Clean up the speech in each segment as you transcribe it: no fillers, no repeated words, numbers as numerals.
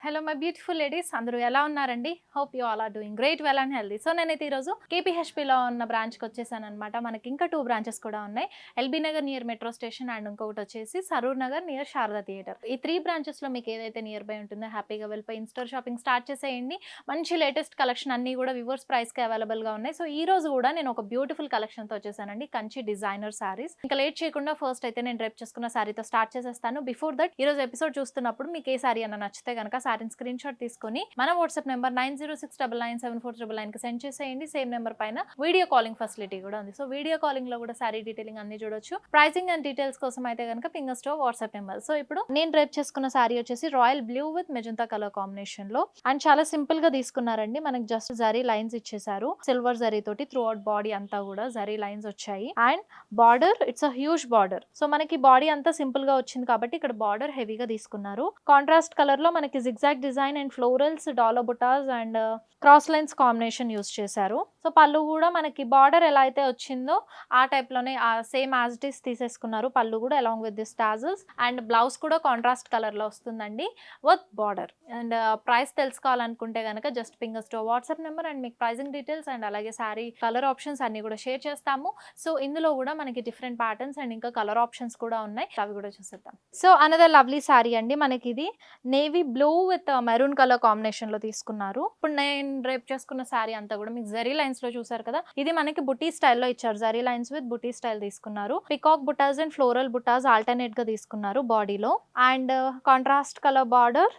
Hello my beautiful ladies, అందరూ ఎలా ఉన్నారండి? Hope you all are doing great, well and healthy. So నేనైతే ఈరోజు కేపీహెచ్పీలో ఉన్న బ్రాంచ్కి వచ్చేసాను అనమాట. మనకి ఇంకా 2 బ్రాంచెస్ కూడా ఉన్నాయి. LB Nagar near metro station and ఇంకొకటి వచ్చేసి సరూర్ నగర్ నియర్ శారదా థియేటర్. ఈ 3 బ్రాంచెస్లో మీకు ఏదైతే నియర్ బై ఉంటుందో హ్యాపీగా వెళ్ళిపోయి ఇన్స్టోర్ షాపింగ్ స్టార్ట్ చేసేయండి. మంచి లేటెస్ట్ కలెక్షన్ అన్నీ కూడా వివర్స్ ప్రైస్కి అవైలబుల్గా ఉన్నాయి. సో ఈ రోజు కూడా నేను ఒక బ్యూటిఫుల్ కలెక్షన్తో వచ్చేసానండి, కంచి డిజైనర్ శారీస్. ఇంకా లేట్ చేయకుండా ఫస్ట్ అయితే నేను రేపు చేసుకున్న శారీతో స్టార్ట్ చేసేస్తాను. బిఫోర్ దట్ ఈ రోజు ఎపిసోడ్ చూస్తున్నప్పుడు మీకు ఏ శారీ అన్న నచ్చితే కనుక శారీని స్క్రీన్ షాట్ తీసుకొని మన వాట్సాప్ నెంబర్ 9069974979 కి సెండ్ చేసేయండి. సేమ్ నెంబర్ పైన వీడియో కాలింగ్ ఫెసిలిటీ కూడా ఉంది. సో వీడియో కాలింగ్ లో కూడా శారీ డీటెయిలింగ్ అన్ని చూడొచ్చు. ప్రైసింగ్ అండ్ డీటెయిల్స్ కోసం అయితే కనుక పింగర్ స్టోర్ వాట్సాప్ నెంబర్. సో ఇప్పుడు నేను రేపు చేసుకున్న శారీ వచ్చేసి royal blue with magenta colour combination లో అండ్ చాలా సింపుల్ గా తీసుకున్నారండి. మనకి జస్ట్ జరీ లైన్స్ ఇచ్చేసారు, సిల్వర్ జరీ తోటి త్రూ అవుట్ బాడీ అంతా కూడా జరీ లైన్స్ వచ్చాయి. And border it's a huge border. So మనకి బాడీ అంతా సింపుల్ గా వచ్చింది కాబట్టి ఇక్కడ బార్డర్ హెవీగా తీసుకున్నారు. కాంట్రాస్ట్ కలర్ లో మనకి zigzag design and florals, dollar బుటాస్ and cross lines combination use చేశారు. సో పళ్ళు కూడా మనకి బార్డర్ ఎలా అయితే వచ్చిందో ఆ టైప్ లోనే సేమ్ యాజ్ ఇట్ ఈస్ తీసేసుకున్నారు. పళ్ళు కూడా along with this tassels and blouse కూడా కాంట్రాస్ట్ కలర్ లో వస్తుందండి విత్ బార్డర్. అండ్ ప్రైస్ తెలుసుకోవాలనుకుంటే కనుక just Pinger store WhatsApp number and మీకు ప్రైసింగ్ డీటెయిల్స్ అండ్ అలాగే శారీ కలర్ ఆప్షన్స్ అన్ని కూడా షేర్ చేస్తాము. సో ఇందులో కూడా మనకి డిఫరెంట్ ప్యాటర్న్స్ అండ్ ఇంకా కలర్ ఆప్షన్స్ కూడా ఉన్నాయి, అవి కూడా చూసేద్దాం. సో అనదర్ లవ్లీ శారీ అండి, మనకి ఇది navy blue with maroon colour combination లో తీసుకున్నారు. ఇప్పుడు నేను రేపు చేసుకున్న శారీ అంతా కూడా మీకు జరీ లైన్స్ లో చూసారు కదా, ఇది మనకి బుటీ స్టైల్లో ఇచ్చారు. Zari lines with buti style తీసుకున్నారు. Peacock butas and floral butas alternate గా తీసుకున్నారు బాడీలో. And contrast colour border,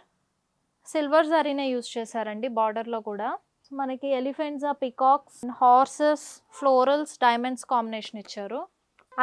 silver జరీనే యూజ్ చేశారండి బార్డర్ లో కూడా. మనకి elephants, peacocks, horses, florals, diamonds combination ఇచ్చారు.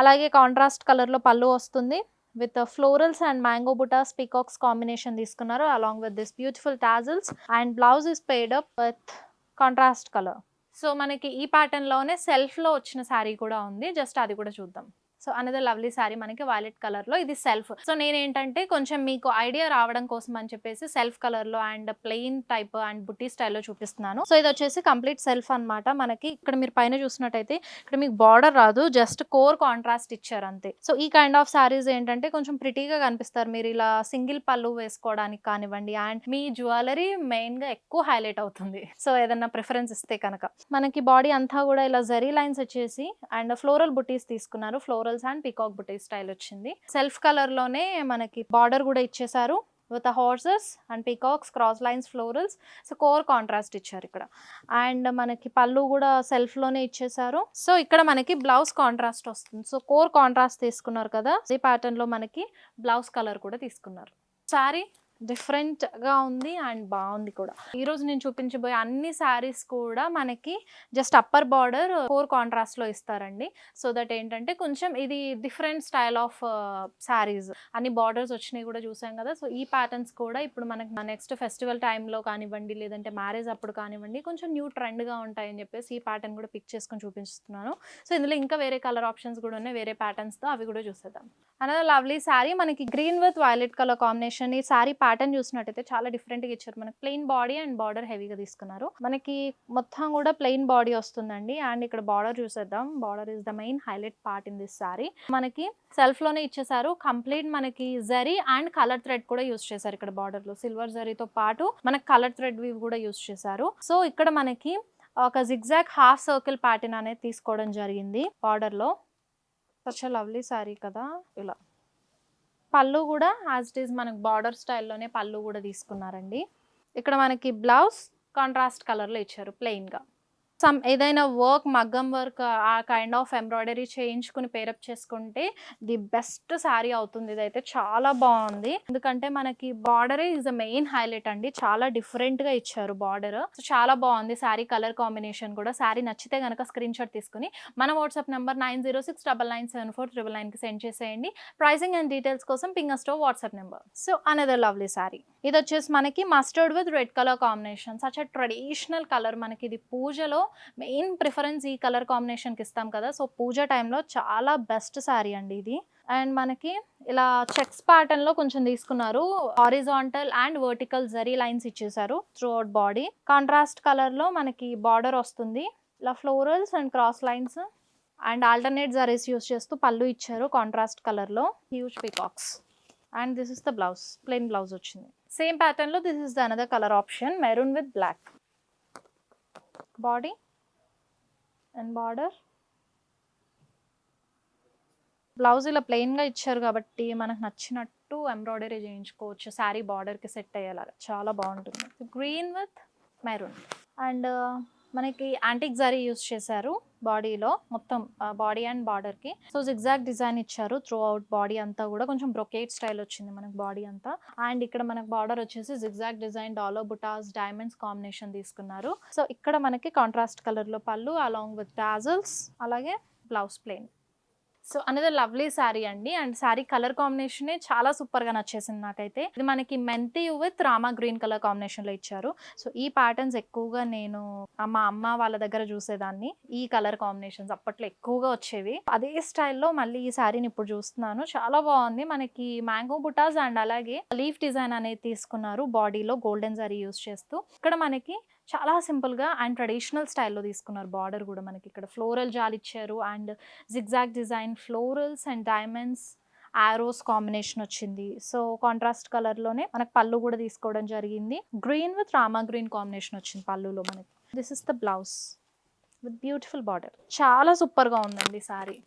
అలాగే కాంట్రాస్ట్ కలర్ లో పళ్ళు వస్తుంది with florals and mango butas, peacocks combination తీసుకున్నారు along with this beautiful tassels. And blouse is paired up with contrast colour. So మనకి ఈ ప్యాటర్న్ లోనే సెల్ఫ్ లో వచ్చిన శారీ కూడా ఉంది, జస్ట్ అది కూడా చూద్దాం. సో అనదర్ లవ్లీ శారీ మనకి వైలెట్ కలర్ లో, ఇది సెల్ఫ్. సో నేనేంటంటే కొంచెం మీకు ఐడియా రావడం కోసం అని చెప్పేసి సెల్ఫ్ కలర్ లో అండ్ ప్లెయిన్ టైప్ అండ్ బుట్టి స్టైల్లో చూపిస్తున్నాను. సో ఇది వచ్చేసి కంప్లీట్ సెల్ఫ్ అన్నమాట. మనకి ఇక్కడ మీరు పైన చూసినట్టయితే ఇక్కడ మీకు బార్డర్ రాదు, జస్ట్ కోర్ కాంట్రాస్ట్ ఇచ్చారు అంతే. సో ఈ కైండ్ ఆఫ్ శారీస్ ఏంటంటే కొంచెం ప్రిటీగా కనిపిస్తారు మీరు ఇలా సింగిల్ పళ్ళు వేసుకోవడానికి కానివ్వండి. అండ్ మీ జ్యువెలరీ మెయిన్ గా ఎక్కువ హైలైట్ అవుతుంది సో ఏదన్నా ప్రిఫరెన్స్ ఇస్తే కనుక. మనకి బాడీ అంతా కూడా ఇలా జరీ లైన్స్ వచ్చేసి అండ్ ఫ్లోరల్ బుటీస్ తీసుకున్నారు. Florals and peacock buti style వచ్చింది. సెల్ఫ్ కలర్ లోనే మనకి బార్డర్ కూడా ఇచ్చేసారు with horses and peacocks, cross lines, florals. So core contrast ఇచ్చారు ఇక్కడ. అండ్ మనకి పళ్ళు కూడా సెల్ఫ్ లోనే ఇచ్చేసారు. సో ఇక్కడ మనకి బ్లౌజ్ కాంట్రాస్ట్ వస్తుంది. సో కోర్ కాంట్రాస్ట్ తీసుకున్నారు కదా, ఈ ప్యాటర్న్ లో మనకి బ్లౌజ్ కలర్ కూడా తీసుకున్నారు. సారీ డిఫరెంట్ గా ఉంది అండ్ బాగుంది కూడా. ఈ రోజు నేను చూపించబోయే అన్ని శారీస్ కూడా మనకి just upper border core contrast లో ఇస్తారండి. సో దట్ ఏంటంటే కొంచెం ఇది డిఫరెంట్ స్టైల్ ఆఫ్ శారీస్. అన్ని బార్డర్స్ వచ్చినాయి కూడా చూసాం కదా. సో ఈ ప్యాటర్న్స్ కూడా ఇప్పుడు మనకి నెక్స్ట్ ఫెస్టివల్ టైంలో కానివ్వండి, లేదంటే మ్యారేజ్ అప్పుడు కానివ్వండి, కొంచెం న్యూ ట్రెండ్ గా ఉంటాయని చెప్పేసి ఈ ప్యాటర్న్ కూడా పిక్ చేసుకొని చూపిస్తున్నాను. సో ఇందులో ఇంకా వేరే కలర్ ఆప్షన్స్ కూడా ఉన్నాయి, వేరే ప్యాటర్న్స్ తో, అవి కూడా చూసేద్దాం. అనదర్ లవ్లీ శారీ మనకి green with violet colour combination. ఈ శారీ ప్యాటర్న్ చూసినట్టయితే చాలా డిఫరెంట్ గా ఇచ్చారు. మనకి ప్లెయిన్ బాడీ అండ్ బార్డర్ హెవీగా తీసుకున్నారు. మనకి మొత్తం కూడా ప్లెయిన్ బాడీ వస్తుందండి. అండ్ ఇక్కడ బార్డర్ చూసేద్దాం. Border is the main highlight part in this sari. మనకి సెల్ఫ్ లోనే ఇచ్చేసారు. కంప్లీట్ మనకి జరీ అండ్ కలర్ థ్రెడ్ కూడా యూస్ చేశారు. ఇక్కడ బార్డర్ లో సిల్వర్ జరీతో పాటు మనకి కలర్ థ్రెడ్ వీవ్ కూడా యూస్ చేశారు. సో ఇక్కడ మనకి ఒక జిగ్జాగ్ హాఫ్ సర్కిల్ ప్యాటర్న్ అనేది తీసుకోవడం జరిగింది బార్డర్ లో. సచ్ లవ్లీ శారీ కదా. ఇలా పళ్ళు కూడా యాజ్ ఇట్ ఈస్ మనకి బార్డర్ స్టైల్లోనే పళ్ళు కూడా తీసుకున్నారండి. ఇక్కడ మనకి బ్లౌజ్ కాంట్రాస్ట్ కలర్లో ఇచ్చారు ప్లెయిన్ గా. ఏదైనా వర్క్, మగ్గం వర్క్, ఆ కైండ్ ఆఫ్ ఎంబ్రాయిడరీ చేయించుకుని పేరప్ చేసుకుంటే ది బెస్ట్ శారీ అవుతుంది. ఇదైతే చాలా బాగుంది, ఎందుకంటే మనకి border is the main highlight అండి. చాలా డిఫరెంట్ గా ఇచ్చారు బార్డర్. సో చాలా బాగుంది శారీ కలర్ కాంబినేషన్ కూడా. శారీ నచ్చితే కనుక స్క్రీన్ షాట్ తీసుకుని మన వాట్సాప్ నెంబర్ 9069974979 కి సెండ్ చేసేయండి. ప్రైసింగ్ అండ్ డీటెయిల్స్ కోసం Pinger store WhatsApp number. So another lovely sari. ఇది వచ్చేసి మనకి mustard with red colour combination. Such a traditional colour. మనకి ఇది పూజలో మెయిన్ ప్రిఫరెన్స్ ఈ కలర్ కాంబినేషన్కి ఇస్తాం కదా. సో పూజ టైంలో చాలా బెస్ట్ శారీ అండి ఇది. అండ్ మనకి ఇలా చెక్స్ ప్యాటర్న్ లో కొంచెం తీసుకున్నారు. Horizontal and vertical zari lines ఇచ్చేసారు throughout body. Contrast colour లో మనకి బార్డర్ వస్తుంది. ఇలా florals and cross lines and alternate zaris use చేస్తూ పళ్ళు ఇచ్చారు కాంట్రాస్ట్ కలర్ లో. Huge peacocks. And this is the blouse, plain blouse వచ్చింది. సేమ్ ప్యాటర్న్ లో this is the another colour option, maroon with black. Body and border. Blouse ఇలా plain గా ఇచ్చారు కాబట్టి మనకు నచ్చినట్టు ఎంబ్రాయిడరీ చేయించుకోవచ్చు, శారీ బార్డర్ కి సెట్ అయ్యేలాగా చాలా బాగుంటుంది. Green with maroon. అండ్ మనకి యాంటిక్ జరీ యూస్ చేశారు బాడీలో, మొత్తం బాడీ అండ్ బార్డర్ కి. సో జిగ్జాగ్ డిజైన్ ఇచ్చారు త్రూ అవుట్ బాడీ అంతా కూడా, కొంచెం బ్రొకేట్ స్టైల్ వచ్చింది మనకి బాడీ అంతా. అండ్ ఇక్కడ మనకి బార్డర్ వచ్చేసి జిగ్జాగ్ డిజైన్, డాలో బుటాస్, డైమండ్స్ కాంబినేషన్ తీసుకున్నారు. సో ఇక్కడ మనకి కాంట్రాస్ట్ కలర్ లో పళ్ళు అలాంగ్ విత్ టాజల్స్, అలాగే బ్లౌజ్ ప్లెయిన్. సో అనేది లవ్లీ శారీ అండి. అండ్ శారీ కలర్ కాంబినేషన్ చాలా సూపర్ గా నచ్చేసింది నాకైతే. ఇది మనకి మెంతి with Rama green colour combination లో ఇచ్చారు. సో ఈ ప్యాటర్న్స్ ఎక్కువగా నేను మా అమ్మ వాళ్ళ దగ్గర చూసేదాన్ని. ఈ కలర్ కాంబినేషన్స్ అప్పట్లో ఎక్కువగా వచ్చేవి. అదే స్టైల్లో మళ్ళీ ఈ శారీని ఇప్పుడు చూస్తున్నాను, చాలా బాగుంది. మనకి మ్యాంగో బుటాస్ అండ్ అలాగే లీఫ్ డిజైన్ అనేది తీసుకున్నారు బాడీలో, గోల్డెన్ జరీ యూస్ చేస్తూ. ఇక్కడ మనకి చాలా సింపుల్గా అండ్ ట్రెడిషనల్ స్టైల్లో తీసుకున్నారు. బార్డర్ కూడా మనకి ఇక్కడ ఫ్లోరల్ జాల్ ఇచ్చారు and zigzag design, florals and diamonds, Aorus combination వచ్చింది. సో కాంట్రాస్ట్ కలర్లోనే మనకు పళ్ళు కూడా తీసుకోవడం జరిగింది. Green with Rama green combination వచ్చింది పళ్ళులో మనకి. This is the blouse with beautiful border. చాలా సూపర్గా ఉందండి సారీ.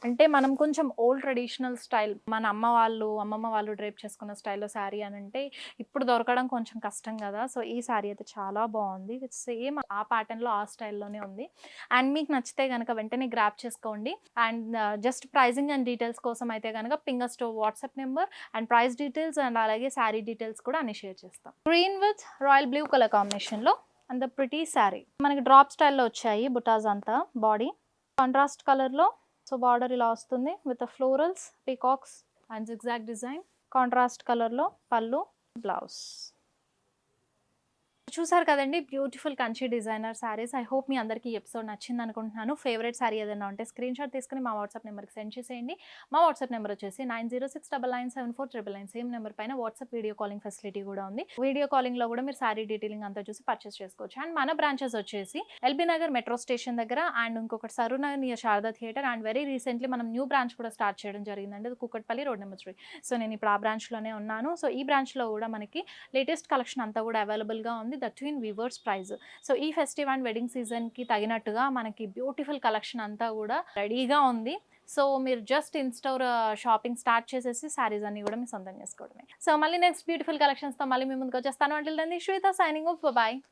అంటే మనం కొంచెం ఓల్డ్ ట్రెడిషనల్ స్టైల్, మన అమ్మమ్మ వాళ్ళు డ్రేప్ చేసుకున్న స్టైల్లో శారీ అని అంటే ఇప్పుడు దొరకడం కొంచెం కష్టం కదా. సో ఈ శారీ అయితే చాలా బాగుంది, సేమ్ ఆ ప్యాటర్న్లో ఆ స్టైల్లోనే ఉంది. అండ్ మీకు నచ్చితే కనుక వెంటనే గ్రాప్ చేసుకోండి. And just pricing and details కోసం అయితే కనుక పింగర్ store WhatsApp number and price details and అలాగే శారీ డీటెయిల్స్ కూడా అన్ని షేర్ చేస్తాం. Green with royal blue colour కాంబినేషన్లో అండ్ ద ప్రిటీ శారీ. మనకి డ్రాప్ స్టైల్లో వచ్చాయి బుటాస్ అంతా. బాడీ కాంట్రాస్ట్ కలర్లో, సో బార్డర్ ఇలా వస్తుంది with florals, peacocks and zigzag design. Contrast కలర్లో పళ్ళు, బ్లౌజ్. చూసారు కదండి beautiful Kanchi designer saris. I hope మీ అందరికీ ఈ ఎపిసోడ్ నచ్చింది అనుకుంటున్నాను. ఫేవరెట్ శారీ ఏదైనా ఉంటే స్క్రీన్ షాట్ తీసుకుని మా వాట్సాప్ నెంబర్కి సెండ్ చేసేయండి. మా వాట్సాప్ నెంబర్ వచ్చేసి 906997497499. సేమ్ నెంబర్ పైన వాట్సాప్ వీడియో కాలింగ్ ఫెసిలిటీ కూడా ఉంది. వీడియో కాలింగ్లో కూడా మీరు శారీ డీటెయిలింగ్ అంతా చూసి పర్చేస్ చేసుకోవచ్చు. అండ్ మన బ్రాంచెస్ వచ్చేసి ఎల్బీ నగర్ మెట్రో స్టేషన్ దగ్గర అండ్ ఇంకొకటి Saroornagar near Sharada theatre. And very recently మనం న్యూ బ్రాంచ్ కూడా స్టార్ట్ చేయడం జరిగిందండి, అది కూకట్పల్లి రోడ్ నెంబర్ 3. సో నేను ఇప్పుడు ఆ బ్రాంచ్లోనే ఉన్నాను. సో ఈ బ్రాంచ్లో కూడా మనకి లేటెస్ట్ కలెక్షన్ అంతా కూడా అవైలబుల్గా ఉంది, that in weavers price. So ఈ ఫెస్టివ్ అండ్ వెడ్డింగ్ సీజన్కి తగినట్టుగా మనకి బ్యూటిఫుల్ కలెక్షన్ అంతా కూడా రెడీగా ఉంది. సో మీరు జస్ట్ ఇన్స్టోర్ షాపింగ్ స్టార్ట్ చేసేసి శారీస్ అన్ని కూడా మీరు సొంతం చేసుకోవడమే. సో మళ్ళీ నెక్స్ట్ బ్యూటిఫుల్ కలెక్షన్స్తో మళ్ళీ మీ ముందుకు వచ్చేస్తాను. అంటిల్ దెన్ శ్వేత సైనింగ్ ఆఫ్, బాయ్.